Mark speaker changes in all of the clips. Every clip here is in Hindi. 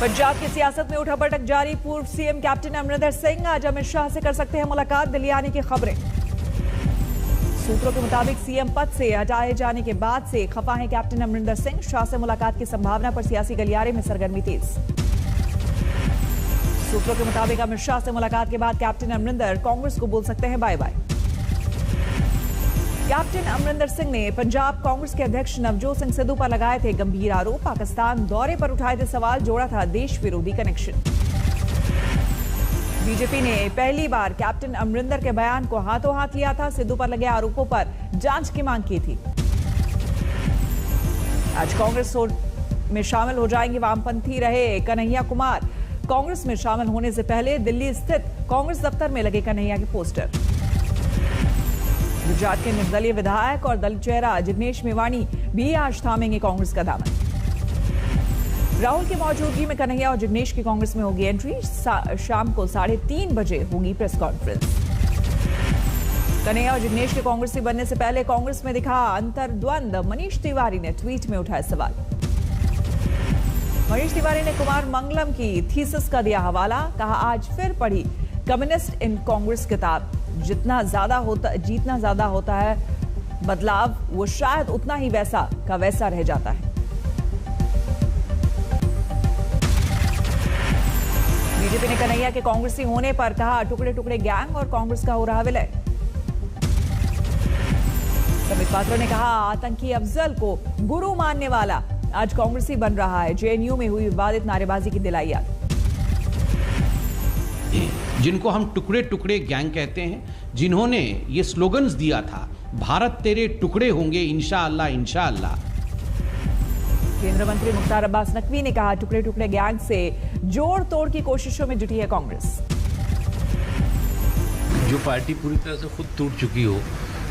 Speaker 1: पंजाब की सियासत में उठापटक जारी। पूर्व सीएम कैप्टन अमरिंदर सिंह आज अमित शाह से कर सकते हैं मुलाकात, दिल्ली आने की खबरें। सूत्रों के मुताबिक सीएम पद से हटाए जाने के बाद से खफा हैं कैप्टन अमरिंदर सिंह। शाह से मुलाकात की संभावना पर सियासी गलियारे में सरगर्मी तेज। सूत्रों के मुताबिक अमित शाह से मुलाकात के बाद कैप्टन अमरिंदर कांग्रेस को बोल सकते हैं bye bye. Captain Amarinder Singh ने पंजाब कांग्रेस के अध्यक्ष नवजोत सिंह सिद्धू पर लगाए थे गंभीर आरोप। पाकिस्तान दौरे पर उठाए थे सवाल, जोड़ा था देश विरोधी कनेक्शन। बीजेपी ने पहली बार कैप्टन अमरिंदर के बयान को हाथों हाथ लिया था। सिद्धू पर लगे आरोपों पर जांच की मांग की थी। आज कांग्रेस में शामिल हो जाएंगे वामपंथी रहे कन्हैया कुमार। कांग्रेस में शामिल होने से पहले दिल्ली स्थित कांग्रेस दफ्तर में लगे कन्हैया के पोस्टर। गुजरात के निर्दलीय विधायक और दलित चेहरा जिग्नेश मेवाणी भी आज थामेंगे कांग्रेस का दामन। राहुल की मौजूदगी में कन्हैया और जिग्नेश की कांग्रेस में होगी एंट्री। शाम को 3:30 बजे होगी प्रेस कॉन्फ्रेंस। कन्हैया और जिग्नेश के कांग्रेसी बनने से पहले कांग्रेस में दिखा अंतर्द्वंद। मनीष तिवारी ने ट्वीट में उठाया सवाल। मनीष तिवारी ने कुमार मंगलम की थीसिस का दिया हवाला। कहा, आज फिर पढ़ी कम्युनिस्ट इन कांग्रेस किताब। जीतना ज्यादा होता है बदलाव, वो शायद उतना ही वैसा का वैसा रह जाता है। बीजेपी ने कन्हैया के कांग्रेसी होने पर कहा, टुकड़े टुकड़े गैंग और कांग्रेस का हो रहा विलय। समित पात्रा ने कहा, आतंकी अफजल को गुरु मानने वाला आज कांग्रेसी बन रहा है। जेएनयू में हुई विवादित नारेबाजी की दिलाई याद।
Speaker 2: जिनको हम टुकड़े टुकड़े गैंग कहते हैं, जिन्होंने ये स्लोगन्स दिया था, भारत तेरे टुकड़े होंगे इंशाअल्लाह इंशाअल्लाह।
Speaker 1: केंद्रीय मंत्री मुख्तार अब्बास नकवी ने कहा, टुकड़े टुकड़े गैंग से जोड़ तोड़ की कोशिशों में जुटी है कांग्रेस।
Speaker 3: जो पार्टी पूरी तरह से खुद टूट चुकी हो,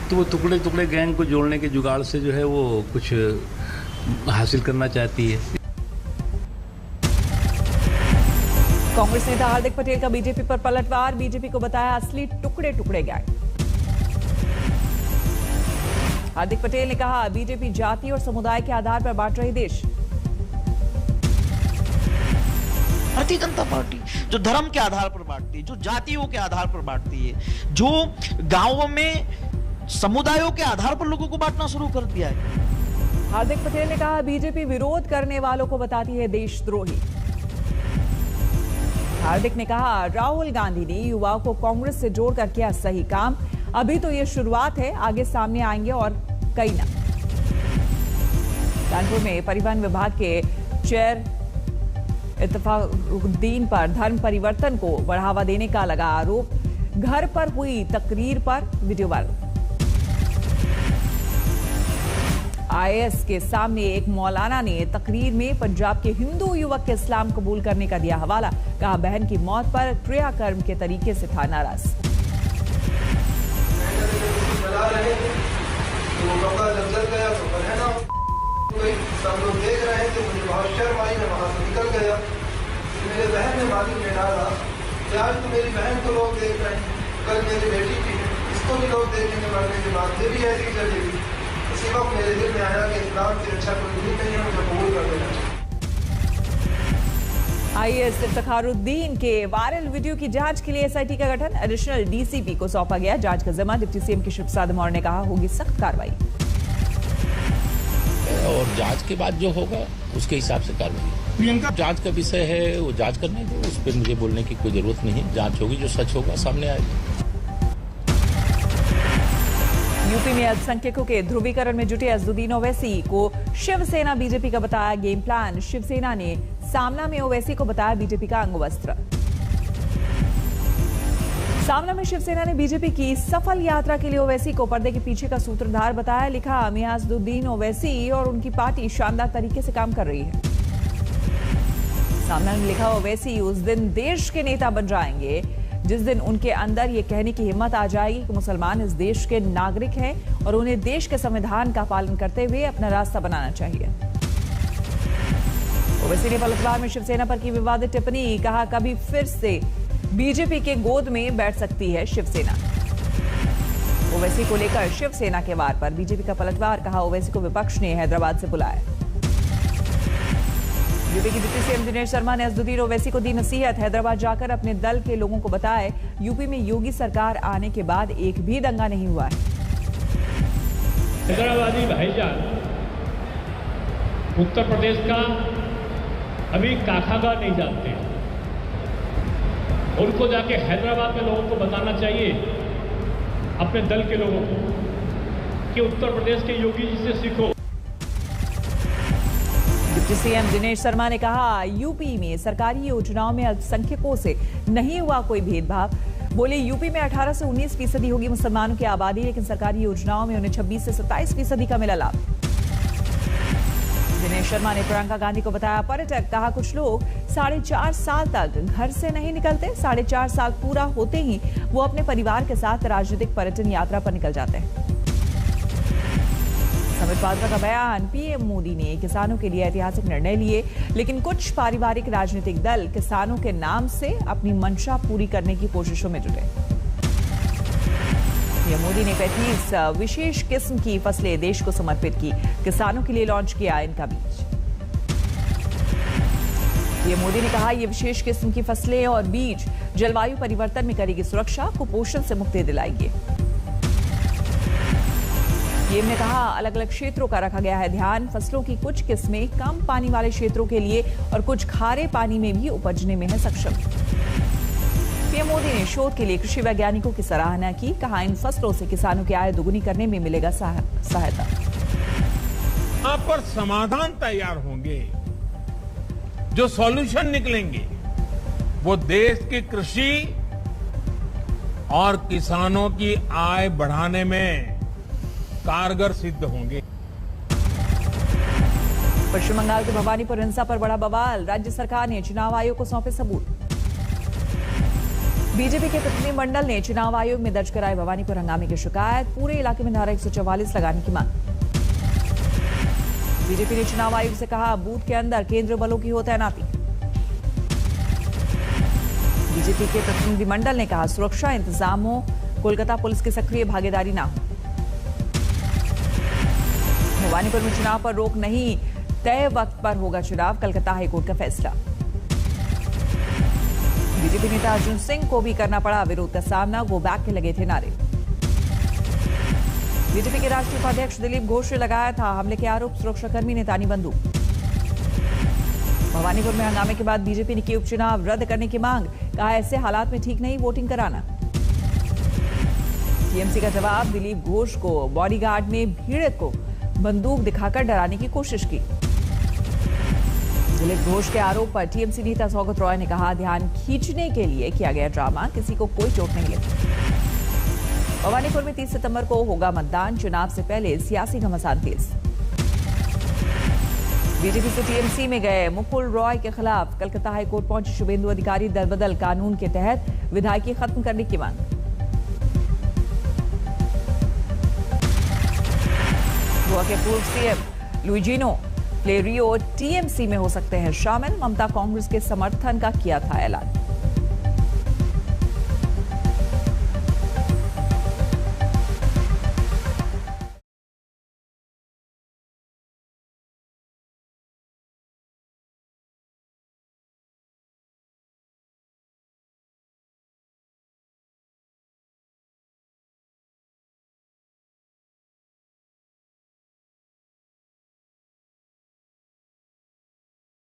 Speaker 3: तो वो टुकड़े टुकड़े गैंग को जोड़ने के जुगाड़ से जो है वो कुछ हासिल करना चाहती है।
Speaker 1: कांग्रेस नेता हार्दिक पटेल का बीजेपी पर पलटवार। बीजेपी को बताया असली टुकड़े टुकड़े गैंग। हार्दिक पटेल ने कहा, बीजेपी जाति और समुदाय के आधार पर बांट रही देश।
Speaker 4: भारतीय जनता पार्टी जो धर्म के आधार पर बांटती है, जो जातियों के आधार पर बांटती है, जो गांवों में समुदायों के आधार पर लोगों को बांटना शुरू कर दिया है।
Speaker 1: हार्दिक पटेल ने कहा, बीजेपी विरोध करने वालों को बताती है देशद्रोही। हार्दिक ने कहा, राहुल गांधी ने युवाओं को कांग्रेस से जोड़कर किया सही काम। अभी तो ये शुरुआत है, आगे सामने आएंगे और कई नाम। कानपुर में परिवहन विभाग के चेयर इत्तफाकुद्दीन पर धर्म परिवर्तन को बढ़ावा देने का लगा आरोप। घर पर हुई तकरीर पर वीडियो वायरल। आईएएस के सामने एक मौलाना ने तकरीर में पंजाब के हिंदू युवक के इस्लाम कबूल करने का दिया हवाला। कहा, बहन की मौत पर क्रियाकर्म के तरीके से था नाराज।
Speaker 5: सब लोग देख रहे थे, मुझे बहुत शर्म आई, मैं वहां से निकल गया। मेरे बहन ने मालिक ने डाला कि आज तो मेरी बहन को लोग देख रहे हैं, कल मेरी बेटी की इसको भी लोग देखेंगे, मरने के बाद ये भी ऐसी चलेगी। इसी वक्त मेरे दिल में आया कि इस्लाम से अच्छा कोई भी नहीं है, मुझे कबूल कर देना चाहिए।
Speaker 1: आईएएस इफ्तिखारुद्दीन के वायरल वीडियो की जांच के लिए एसआईटी का गठन। एडिशनल डीसीपी को सौंपा गया जांच का जिम्मा। डिप्टी सीएम के शिव प्रसाद मौर्य ने कहा, होगी सख्त कार्रवाई
Speaker 6: और जांच के बाद जो होगा उसके हिसाब से कार्रवाई। जांच का विषय है, वो जांच करने दो, उस पर मुझे बोलने की कोई जरूरत नहीं है। जांच होगी, जो सच होगा सामने आएगा।
Speaker 1: यूपी में अल्पसंख्यकों के ध्रुवीकरण में जुटे अज़दुद्दीन ओवैसी को शिवसेना बीजेपी का बताया गेम प्लान। शिवसेना ने सामना में ओवैसी को बताया बीजेपी का अंगवस्त्र। सामना में शिवसेना ने बीजेपी की सफल यात्रा के लिए ओवैसी को पर्दे के पीछे का सूत्रधार बताया। लिखा, मियां अज़दुद्दीन ओवैसी और उनकी पार्टी शानदार तरीके से काम कर रही है। सामना ने लिखा, ओवैसी उस दिन देश के नेता बन जाएंगे जिस दिन उनके अंदर ये कहने की हिम्मत आ जाएगी कि मुसलमान इस देश के नागरिक हैं और उन्हें देश के संविधान का पालन करते हुए अपना रास्ता बनाना चाहिए। ओवैसी ने पलटवार में शिवसेना पर की विवादित टिप्पणी। कहा, कभी फिर से बीजेपी के गोद में बैठ सकती है शिवसेना। ओवैसी को लेकर शिवसेना के वार पर बीजेपी का पलटवार। कहा, ओवैसी को विपक्ष ने हैदराबाद से बुलाया। यूपी की डिप्टी सीएम दिनेश शर्मा ने असदुद्दीन ओवैसी को दी नसीहत। हैदराबाद जाकर अपने दल के लोगों को बताए, यूपी में योगी सरकार आने के बाद एक भी दंगा नहीं हुआ है।
Speaker 7: हैदराबादी भाईजान उत्तर प्रदेश का अभी काखागा नहीं जानते, उनको जाके हैदराबाद के लोगों को बताना चाहिए, अपने दल के लोगों को, कि उत्तर प्रदेश के योगी जी से सीखो।
Speaker 1: डिप्टी सीएम दिनेश शर्मा ने कहा, यूपी में सरकारी योजनाओं में अल्पसंख्यकों से नहीं हुआ कोई भेदभाव। बोले, यूपी में 18 से 19% होगी मुसलमानों की आबादी, लेकिन सरकारी योजनाओं में उन्हें 26 से 27% का मिला लाभ। दिनेश शर्मा ने प्रियंका गांधी को बताया पर्यटक। कहा, कुछ लोग 4.5 साल तक घर से नहीं निकलते, 4.5 साल पूरा होते ही वो अपने परिवार के साथ राजनीतिक पर्यटन यात्रा पर निकल जाते हैं। समित पात्रा का बयान, पीएम मोदी ने किसानों के लिए ऐतिहासिक निर्णय लिए, लेकिन कुछ पारिवारिक राजनीतिक दल किसानों के नाम से अपनी मंशा पूरी करने की कोशिशों में जुटे। पीएम मोदी ने 35 विशेष किस्म की फसलें देश को समर्पित की, किसानों के लिए लॉन्च किया इनका बीज। पीएम मोदी ने कहा, ये विशेष किस्म की फसलें और बीज जलवायु परिवर्तन में करेगी सुरक्षा, कुपोषण से मुक्ति दिलाएंगे। पीएम ने कहा, अलग अलग क्षेत्रों का रखा गया है ध्यान, फसलों की कुछ किस्में कम पानी वाले क्षेत्रों के लिए और कुछ खारे पानी में भी उपजने में है सक्षम। पीएम मोदी ने शोध के लिए कृषि वैज्ञानिकों की सराहना की। कहा, इन फसलों से किसानों की आय दोगुनी करने में मिलेगा सहायता।
Speaker 8: यहाँ पर समाधान तैयार होंगे, जो सॉल्यूशन निकलेंगे वो देश की कृषि और किसानों की आय बढ़ाने में कारगर सिद्ध होंगे।
Speaker 1: पश्चिम बंगाल के भवानीपुर हिंसा पर बड़ा बवाल, राज्य सरकार ने चुनाव आयोग को सौंपे सबूत। बीजेपी के प्रतिनिधिमंडल ने चुनाव आयोग में दर्ज कराए भवानीपुर हंगामे की शिकायत, पूरे इलाके में धारा 144 लगाने की मांग। बीजेपी ने चुनाव आयोग से कहा, बूथ के अंदर केंद्रीय बलों की हो तैनाती। बीजेपी के प्रतिनिधिमंडल ने कहा, सुरक्षा इंतजामों कोलकाता पुलिस की सक्रिय भागीदारी ना हो। भवानीपुर में चुनाव पर रोक नहीं, तय वक्त पर होगा चुनाव, कलकत्ता हाईकोर्ट का फैसला। बीजेपी नेता अर्जुन सिंह को भी करना पड़ा विरोध का सामना, गो बैक के लगे थे नारे। बीजेपी के राष्ट्रीय उपाध्यक्ष दिलीप घोष ने लगाया था हमले के आरोप, सुरक्षाकर्मी ने तानी बंदूक। भवानीपुर में हंगामे के बाद बीजेपी ने की उपचुनाव रद्द करने की मांग, कहा ऐसे हालात में ठीक नहीं वोटिंग कराना। टीएमसी का जवाब, दिलीप घोष को बॉडीगार्ड ने भीड़ को बंदूक दिखाकर डराने की कोशिश की। दिलीप घोष के आरोप पर टीएमसी नेता सौगत रॉय ने कहा, ध्यान खींचने के लिए किया गया ड्रामा, किसी को कोई चोट नहीं लगी। भवानीपुर में 30 सितंबर को होगा मतदान, चुनाव से पहले सियासी घमासान तेज। बीजेपी से टीएमसी में गए मुकुल रॉय के खिलाफ कलकत्ता हाईकोर्ट पहुंचे शुभेंदु अधिकारी, दल बदल कानून के तहत विधायकी खत्म करने की मांग। गोवा के पूर्व सीएम लुइजिनो फ्लेरियो टीएमसी में हो सकते हैं शामिल, ममता कांग्रेस के समर्थन का किया था ऐलान।